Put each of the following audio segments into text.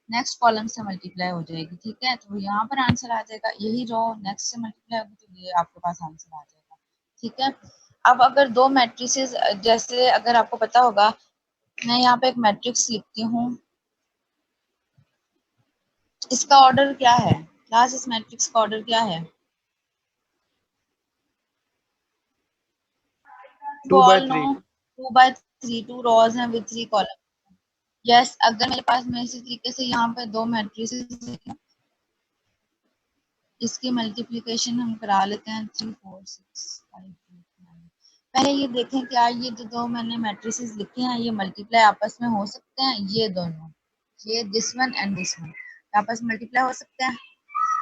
Next column से multiply हो जाएगी, ठीक है। तो यहाँ पर आंसर आ जाएगा, यही रो नेक्स्ट से मल्टीप्लाई होगी तो ये आपके पास आंसर आ जाएगा, ठीक है। अब अगर दो मैट्रिसेस, जैसे अगर आपको पता होगा, मैं यहाँ पे एक मैट्रिक्स लिखती हूँ, इसका ऑर्डर क्या है क्लास, इस मैट्रिक्स का ऑर्डर क्या है? Two You by all three know 2 by 3, 2 rows हैं with 3 columns. यस, अगर मेरे पास मैं इसी तरीके से यहाँ पे दो मैट्रिसेस, इसकी मल्टीप्लिकेशन हम करा लेते हैं 3 4 6 5 8 9। पहले ये देखें क्या ये जो दो मैंने मैट्रिसेस लिखे हैं ये मल्टीप्लाई आपस में हो सकते हैं, ये दोनों, ये this one and this one आपस में मल्टीप्लाई हो सकते हैं?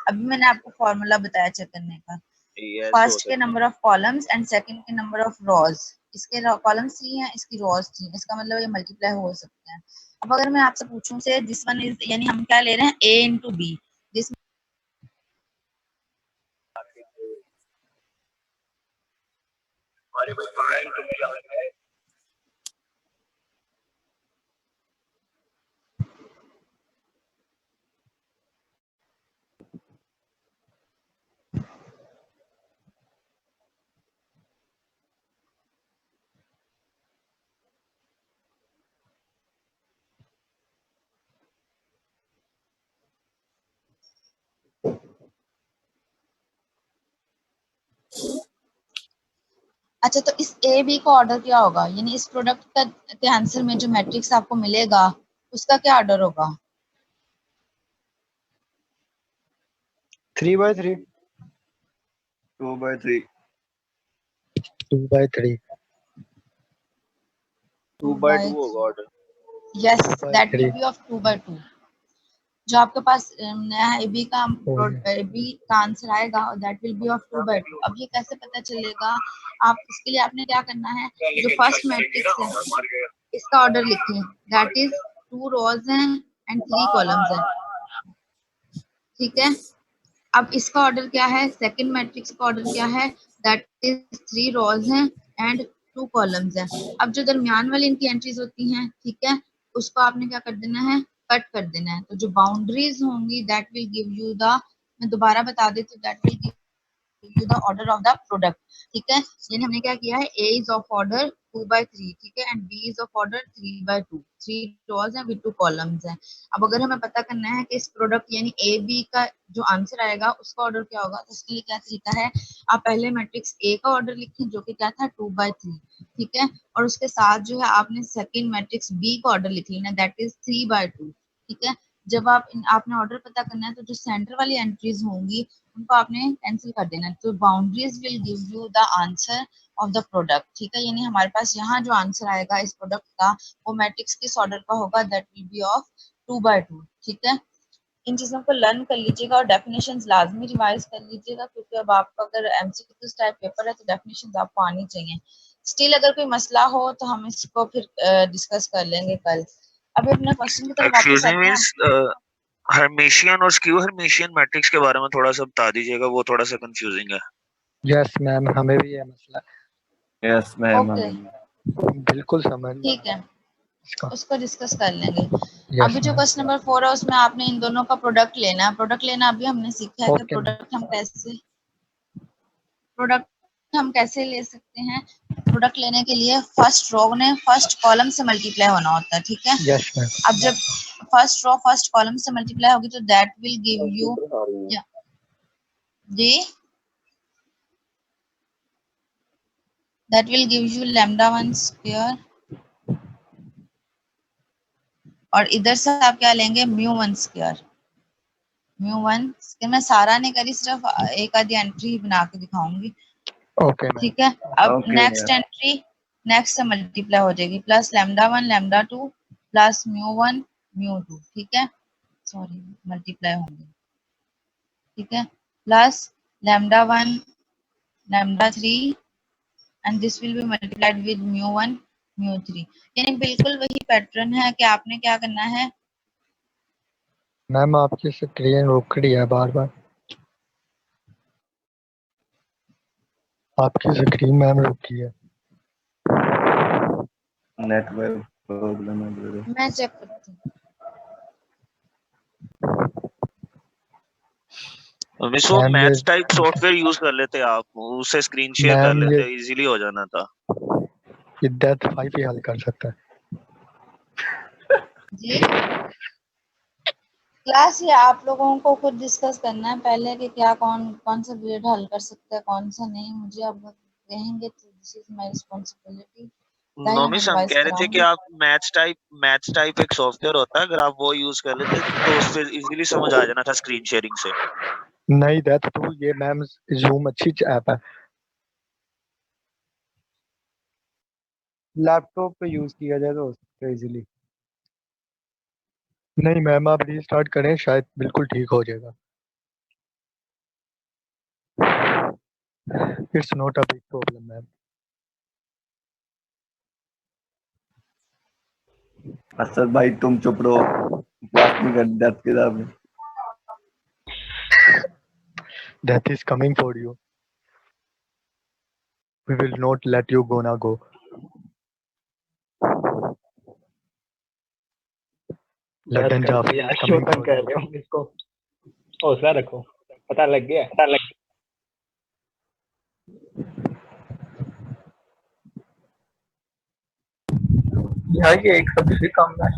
अभी मैंने आपको फॉर्मूला बताया चेक करने का, यस हो फर्स्ट के सकते नंबर हैं। ऑफ कॉलम्स एंड सेकंड के नंबर ऑफ रोज, इसके कॉलम्स 3 हैं, इसकी रोज 3, इसका मतलब ये मल्टीप्लाई हो सकते हैं। अब अगर मैं आपसे पूछूं से दिस वन इज, यानी हम क्या ले रहे हैं a इंटू बी, दिस हमारे पास पढ़ाई तो भी याद है। अच्छा, तो इस ए बी का ऑर्डर क्या होगा, यानी इस प्रोडक्ट का के आंसर में जो मैट्रिक्स आपको मिलेगा उसका क्या ऑर्डर होगा? 3 by 3, 2 by 3, 2/3, 2 2 by 2 बाई होगा order. Yes, that will 2/3 be of 2 by 2। जो आपके पास नया ए बी का हो गया। ए बी का आंसर आएगा that will be of 2 by 2। अब ये कैसे पता चलेगा? आप इसके लिए आपने क्या करना है, जो फर्स्ट मैट्रिक्स है इसका ऑर्डर लिखें, दैट इज 2 रोज हैं एंड 3 कॉलम्स हैं, ठीक है। अब इसका ऑर्डर क्या है, सेकंड मैट्रिक्स का ऑर्डर क्या है, दैट इज 3 रोज हैं एंड 2 कॉलम्स हैं। अब जो दरमियान वाली इनकी एंट्रीज होती हैं, ठीक है, उसको आपने क्या कर देना है, कट कर देना है। तो जो बाउंड्रीज होंगी that will give you the, मैं दोबारा बता देती हूँ, that will give you the order of the product, ठीक है। यानी हमने क्या किया है, A is of order 2 by 3, ठीक है, and B is of order 3 by 2, 3 rows हैं विद 2 कॉलम्स हैं। अब अगर हमें पता करना है कि इस प्रोडक्ट यानी ए बी का जो आंसर आएगा उसका ऑर्डर क्या होगा, तो उसके लिए क्या तरीका है, आप पहले मैट्रिक्स ए का ऑर्डर लिखें जो कि क्या था 2 by 3, ठीक है, और उसके साथ जो है आपने सेकेंड मैट्रिक्स बी का ऑर्डर लिख लेना, दैट इज 3 by 2, ठीक है। जब आपने ऑर्डर पता करना है तो जो सेंटर वाली एंट्रीज होंगी उनको आपने कैंसिल कर देना है, तो boundaries will give you the answer of the product, ठीक है। यानी हमारे पास यहाँ जो आंसर आएगा इस प्रोडक्ट का वो मैट्रिक्स किस ऑर्डर का होगा, that will be of 2 by 2, ठीक है। इन चीजों को लर्न कर लीजिएगा और डेफिनेशंस लाजमी रिवाइज कर लीजिएगा, क्योंकि अब आपका अगर एमसीक्यू टाइप पेपर है तो डेफिनेशंस आपको आनी चाहिए। स्टिल अगर कोई मसला हो तो हम इसको फिर डिस्कस कर लेंगे कल। अभी अपने क्वेश्चन की तरफ वापस एक्सक्यूज मी आते हैं। मींस हर्मिशियन और स्क्यू हर्मिशियन मैट्रिक्स के बारे में थोड़ा सा बता दीजिएगा, वो थोड़ा सा कंफ्यूजिंग है। यस मैम, हमें भी ये मसला यस मैम ओके, बिल्कुल समझ में ठीक है, इसका। उसको डिस्कस कर लेंगे। यस अभी जो मैम। क्वेश्चन नंबर 4 है उसमें आपने इन दोनों का प्रोडक्ट लेना है। प्रोडक्ट लेना अभी हमने सीखा है कि ओके मैम। प्रोडक्ट हम कैसे ले सकते हैं। प्रोडक्ट लेने के लिए फर्स्ट रो ने फर्स्ट कॉलम से मल्टीप्लाई होना होता है, ठीक है। Yes ma'am. अब जब फर्स्ट रो फर्स्ट कॉलम से मल्टीप्लाई होगी तो दैट विल गिव यू जी, that will give you lambda 1 square, और इधर से आप क्या लेंगे, म्यू 1 स्क्वायर। म्यू 1 स्क्वायर मैं सारा नहीं करी, सिर्फ एक आधी एंट्री ही बना के दिखाऊंगी, ओके मैम। ठीक है। अब ओके नेक्स्ट एंट्री नेक्स्ट से मल्टीप्लाई हो जाएगी, plus lambda 1 lambda 2 plus mu 1 mu 2, ठीक है, सॉरी मल्टीप्लाई होंगे, ठीक है, plus lambda 1 lambda 3 and this will be multiplied with mu 1 mu 3। यानी बिल्कुल वही पैटर्न है कि आपने क्या करना है। मैम आपकी स्क्रीन रुक रही है बार बार, आपकी स्क्रीन मैम रुकी है। नेटवर्क प्रॉब्लम है। मैं चेक करती हूँ। मिस वो ma'am maths type software use कर लेते आप, उससे स्क्रीन शेयर कर मैम लेते, इजीली हो जाना था। ये डेथ 5 ही हल कर सकता है। जी क्लास ये आप लोगों को खुद डिस्कस करना है पहले कि क्या कौन कौन सा पीरियड हल कर सकता है कौन सा नहीं। मुझे आप कहेंगे तो this is my responsibility, no ma'am miss, हम एडवाइस कह रहे थे कि कराऊंगी। आप मैथ्स टाइप एक सॉफ्टवेयर होता है, अगर आप वो यूज कर लेते तो उससे इजीली समझ आ जाना था स्क्रीन शेयरिंग से। नहीं डेथ 2 ये मैम जूम अच्छी ऐप है। लैपटॉप पे यूज किया जाए तो हो सकता है इजीली। नहीं मैम आप रीस्टार्ट करें शायद बिल्कुल ठीक हो जाएगा। It's not a big problem ma'am. Asad भाई तुम चुप रहो, क्लास नहीं कर डेथ के सामने। Death is coming for you. We will not let you gonna go. Death London कर Jaffar दिया, is क्यों coming तंग for कर you. रहे हो इसको? हौसला रखो, पता लग गया। यार ये एक सबसे कम है।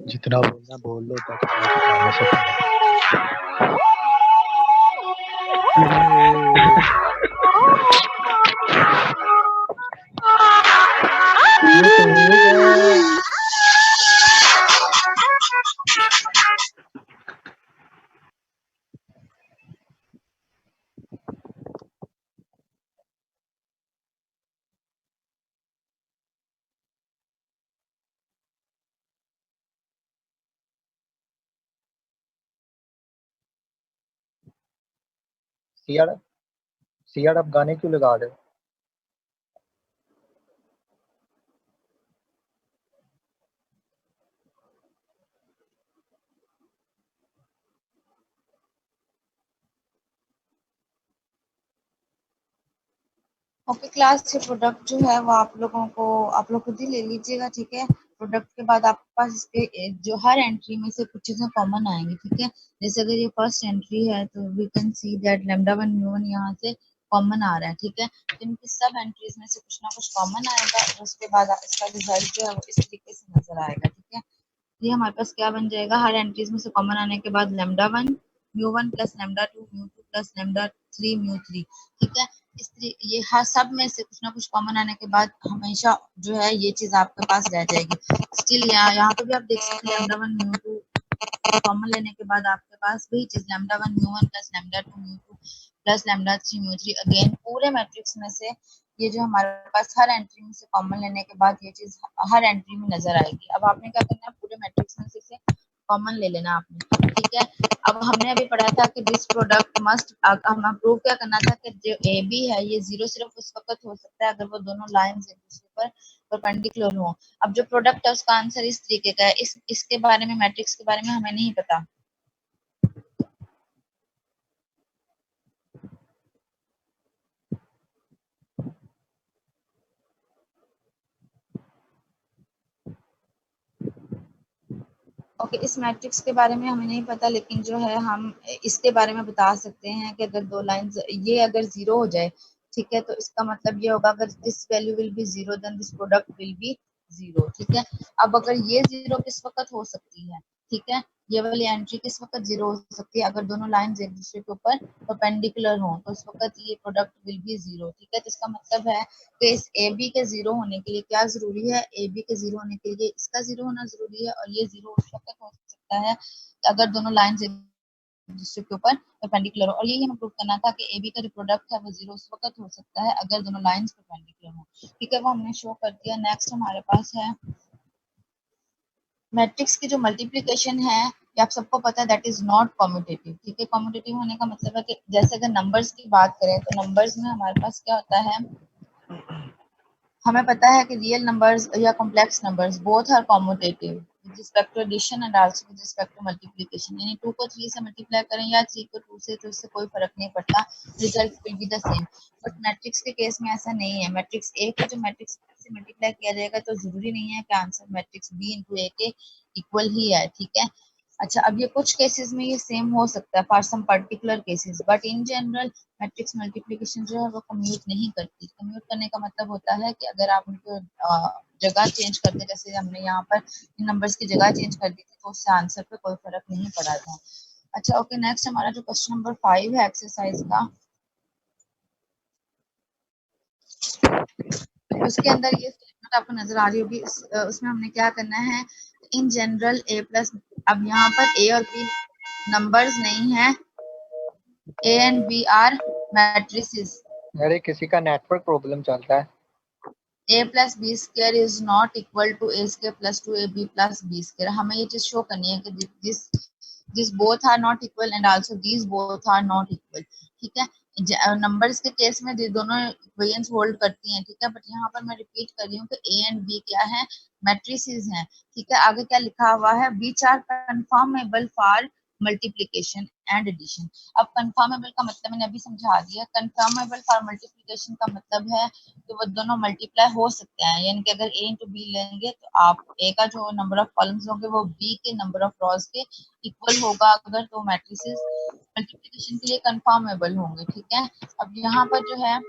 जितना बोलना बोल लो तक मैं सब ये तो होगा। सीआर सीआर आप गाने क्यों लगा रहे हो? ओके क्लास ये प्रोडक्ट जो है वो आप लोग खुद ही ले लीजिएगा, ठीक है। प्रोडक्ट के बाद आपके पास इसके जो हर एंट्री में से कुछ चीजें कॉमन आएंगी, ठीक है। जैसे अगर ये फर्स्ट एंट्री है तो we can see that lambda one mu one यहाँ से कॉमन आ रहा है, ठीक है। तो इनकी सब एंट्रीज में से कुछ ना कुछ कॉमन आएगा और उसके बाद इसका रिजल्ट जो है वो इस तरीके से नजर आएगा, ठीक है। ये हमारे पास क्या बन जाएगा, हर एंट्रीज में से कॉमन आने के बाद lambda one plus lambda two mu two plus lambda three mu three, ठीक है। ये हर सब में से कुछ ना कुछ कॉमन आने के बाद हमेशा जो है ये चीज आपके पास रह जाएगी। स्टिल यहाँ पे भी आप देख सकते हैं lambda one mu two common लेने के बाद आपके पास वही चीज lambda one mu one plus lambda two mu two plus lambda three mu three again पूरे मैट्रिक्स में से ये जो हमारे पास हर एंट्री में से कॉमन लेने के बाद ये चीज हर एंट्री में नजर आएगी। अब आपने क्या करना है, पूरे मैट्रिक्स में से कॉमन ले लेना आपने, ठीक है। अब हमने अभी पढ़ा था कि दिस प्रोडक्ट मस्ट, हमें प्रूव क्या करना था कि जो ए बी है ये जीरो सिर्फ उस वक्त हो सकता है अगर वो दोनों लाइंस एक दूसरे पर परपेंडिकुलर हो। अब जो प्रोडक्ट है उसका आंसर इस तरीके का है। इसके बारे में मैट्रिक्स के बारे में हमें नहीं पता। ओके इस मैट्रिक्स के बारे में हमें नहीं पता, लेकिन जो है हम इसके बारे में बता सकते हैं कि अगर दो लाइंस ये अगर जीरो हो जाए, ठीक है, तो इसका मतलब ये होगा अगर this value will be zero then this product will be zero, ठीक है। अब अगर ये जीरो किस वक्त हो सकती है, ठीक है, ये वाली एंट्री किस वक्त जीरो हो सकती है अगर दोनों लाइंस एक दूसरे के ऊपर परपेंडिकुलर हो, तो उस वक्त ये प्रोडक्ट विल बी जीरो, ठीक है। तो इसका मतलब है कि इस ए बी के जीरो होने के लिए क्या जरूरी है, ए बी के जीरो होने के लिए इसका जीरो होना जरूरी है और ये जीरो उस वक्त हो सकता है अगर दोनों लाइंस एक दूसरे के ऊपर परपेंडिकुलर हो। और यही हमें प्रूव करना था कि ए बी का जो प्रोडक्ट है वो जीरो उस वक्त हो सकता है अगर दोनों लाइंस परपेंडिकुलर हो, ठीक है। वो हमने शो कर दिया। नेक्स्ट हमारे पास है मैट्रिक्स की जो मल्टीप्लिकेशन है, ये आप सबको पता है दैट इज नॉट कॉम्यूटेटिव, ठीक है। कॉम्यूटेटिव होने का मतलब है कि जैसे अगर नंबर्स की बात करें तो नंबर्स में हमारे पास क्या होता है, हमें पता है कि रियल नंबर्स या complex numbers both are commutative with respect to addition and also with respect to multiplication. यानी 2 को 3 से मल्टीप्लाई करें या 3 को 2 से, तो इससे कोई फर्क नहीं पड़ता, result will be the same. But matrix के केस में ऐसा नहीं है। मैट्रिक्स ए को जो मैट्रिक्स से मल्टीप्लाई किया जाएगा तो जरूरी नहीं है कि आंसर मैट्रिक्स बी इंटू ए के इक्वल ही है, ठीक है। अच्छा, अब ये कुछ केसेस में ये सेम हो सकता है for some particular cases, but in general matrix multiplication जो है वो कम्यूट नहीं करती। कम्यूट करने का मतलब होता है कि अगर आप उनको जगह चेंज कर दे, जैसे हमने यहाँ पर इन नंबर्स की जगह चेंज कर दी थी, तो उससे आंसर पे कोई फर्क नहीं पड़ा था। अच्छा ओके, नेक्स्ट हमारा जो क्वेश्चन नंबर 5 है एक्सरसाइज का, उसके अंदर ये स्टेटमेंट आपको नजर आ रही होगी। उसमें हमने क्या करना है, इन जनरल ए प्लस, अब यहाँ पर ए और बी नंबर्स नहीं है, A and B are matrices. अरे किसी का नेटवर्क प्रॉब्लम चलता है। a plus b square is not equal to a square plus 2ab plus b square। हमें ये चीज शो करनी है कि this both are not equal and also these both are not equal। ठीक है, नंबर्स के केस में दोनों इक्वेशंस होल्ड करती हैं। ठीक है, बट यहाँ पर मैं रिपीट कर रही हूँ कि a एंड b क्या है, मैट्रिसेस हैं। ठीक है, आगे क्या लिखा हुआ है, which are conformable for multiplication and addition. अब कंफर्मेबल का मतलब मैंने अभी समझा दिया। कंफर्मेबल फॉर मल्टीप्लीकेशन का मतलब है कि वो दोनों मल्टीप्लाई हो सकते हैं, यानी कि अगर a इंटू बी लेंगे तो आप a का जो नंबर ऑफ कॉलम्स होंगे वो b के नंबर ऑफ रॉज के इक्वल होगा अगर, तो मैट्रिसेस मल्टीप्लिकेशन के लिए कंफर्मेबल होंगे। ठीक है, अब यहाँ पर जो है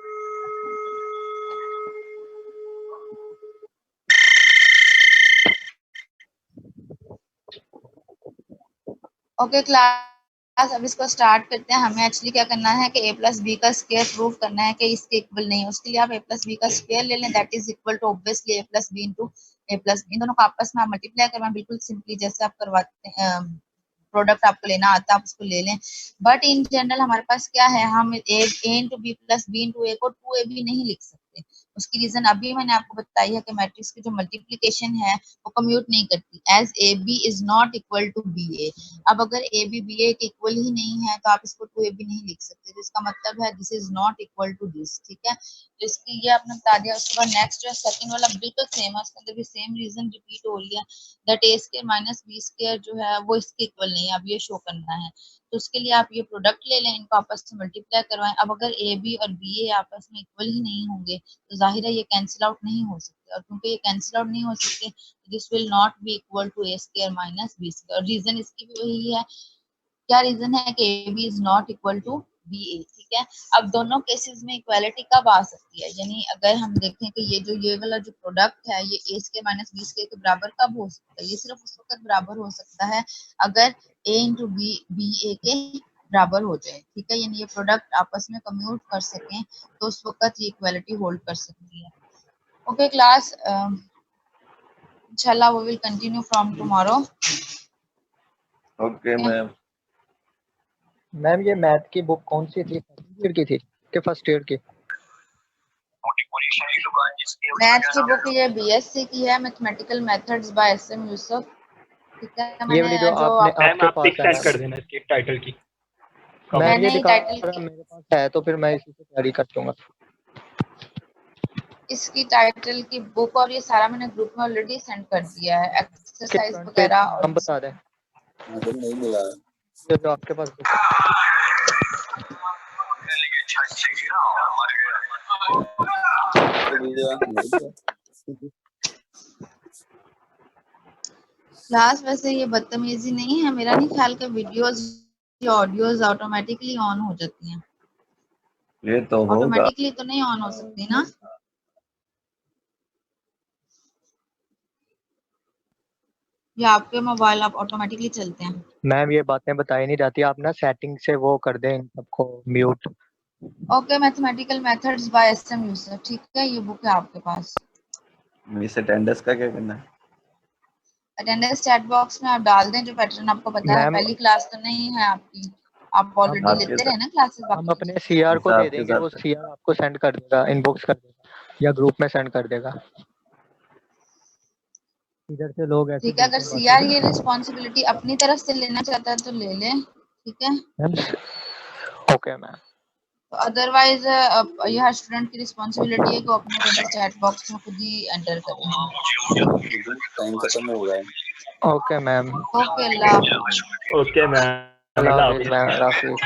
ओके क्लास, अब इसको स्टार्ट करते हैं। हमें एक्चुअली क्या करना है कि a प्लस बी का स्क्वायर प्रूव करना है कि इसके इक्वल नहीं है। उसके लिए आप a प्लस बी का स्क्वायर ले लें, that is equal to obviously a plus B into a plus B. इन दोनों को आपस में आप मल्टीप्लाई करवाएं, बिल्कुल सिंपली जैसे आप करवाते हैं, प्रोडक्ट आपको लेना आता है आप उसको ले लें। बट इन जनरल हमारे पास क्या है, हम a into B plus B into A को 2ab नहीं लिख सकते। उसकी रीजन अभी मैंने आपको बताई है कि मैट्रिक्स की जो मल्टीप्लिकेशन है वो कम्यूट नहीं करती, as A B is not equal to B A. अब अगर ए बी बी ए के इक्वल ही नहीं है तो आप इसको 2ab नहीं लिख सकते, जिसका मतलब है this is not equal to this. ठीक है, तो इसकी ये आपने बता दिया। उसके बाद नेक्स्ट जो सेकंड वाला बिल्कुल सेम है, उसके अंदर भी सेम रीजन रिपीट हो रही है, that A square minus B square जो है वो इसके इक्वल नहीं है। अब ये शो करना है, तो उसके लिए आप ये प्रोडक्ट ले लें, इनको आपस में मल्टीप्लाई करवाएं। अब अगर ए बी और बी ए आपस में इक्वल ही नहीं होंगे तो जाहिर है ये कैंसिल आउट नहीं हो सकते, और क्योंकि ये कैंसिल आउट नहीं हो सकते, this will not be equal to A square minus B square. Reason इसकी भी वही है, क्या रीजन है कि A B is not equal to B A. ठीक है, अब दोनों केसेस में इक्वालिटी कब आ सकती है, यानी अगर हम देखें कि ये वाला जो प्रोडक्ट है ये ए स्क्वायर माइनस बी स्क्वायर के बराबर कब हो सकता है, ये सिर्फ उस वक्त बराबर हो सकता है अगर ए इंटू बी बी ए के बराबर हो जाए। ठीक है, यानी ये प्रोडक्ट आपस में कम्यूट कर सकें तो उस वक्त ये इक्वालिटी होल्ड कर सकती है। ओके क्लास, इंशाल्लाह we will continue from tomorrow। Okay ma'am. Ma'am ये मैथ की बुक कौन सी थी, सेकंड ईयर की थी कि फर्स्ट ईयर की? मैथ की बुक ये बीएससी की है, mathematical methods by S M Yusuf. ठीक है, ये मैंने वाली जो जो आपने मैम आपके आप पिक पास है सेंड कर देना इसकी टाइटल की। मैम, ये मैंने दिखा टाइटल रहा मेरे पास है तो फिर मैं इसी से तैयारी कर दूंगा। इसकी टाइटल की बुक और ये सारा मैंने ग्रुप में ऑलरेडी सेंड कर दिया है, इसके एक्सरसाइज फ्रंट पेज वगैरह। नाम बता दें। नहीं मिला ये जो आपके पास बुक क्लास वैसे ये बदतमीजी नहीं है, मेरा नहीं ख्याल कि वीडियोस या ऑडियोज ऑटोमेटिकली ऑन हो जाती हैं। ये तो होगा। ऑटोमेटिकली तो नहीं ऑन हो सकती ना, या आपके मोबाइल आप ऑटोमेटिकली चलते हैं। मैम ये बातें बताई नहीं जाती, आप ना सेटिंग से वो कर दें इन सबको mute. Okay, mathematical methods by S M Yusuf. ठीक है, ये बुक है आपके पास। मिस अटेंडेंस का क्या करना है? अटेंडेंस चैट बॉक्स में आप डाल दें, जो पैटर्न आपको पता है। मैम पहली क्लास तो नहीं है आपकी, आप ऑलरेडी आपके लेते साथ रहे ना क्लासेस हम बाकी। अपने सीआर को दे आपके देंगे, वो साथ सीआर आपको सेंड कर देगा, इनबॉक्स कर देगा या ग्रुप में सेंड कर देगा। इधर से लोग ऐसे ठीक है, अगर बोलते सीआर हैं ये रिस्पॉन्सिबिलिटी अपनी तरफ से लेना चाहता है तो ले ले। ठीक है, मैम। Okay ma'am. तो अदरवाइज ये हर स्टूडेंट की रिस्पॉन्सिबिलिटी है कि वो अपने अटेंडेंस चैट बॉक्स में खुद ही एंटर करें। टाइम खत्म हो गया है। Okay ma'am. ओके, अल्लाह हाफिज़। ओके मैम, अल्लाह अल्लाह हाफिज हाफिज़। मैम, अल्लाह हाफिज।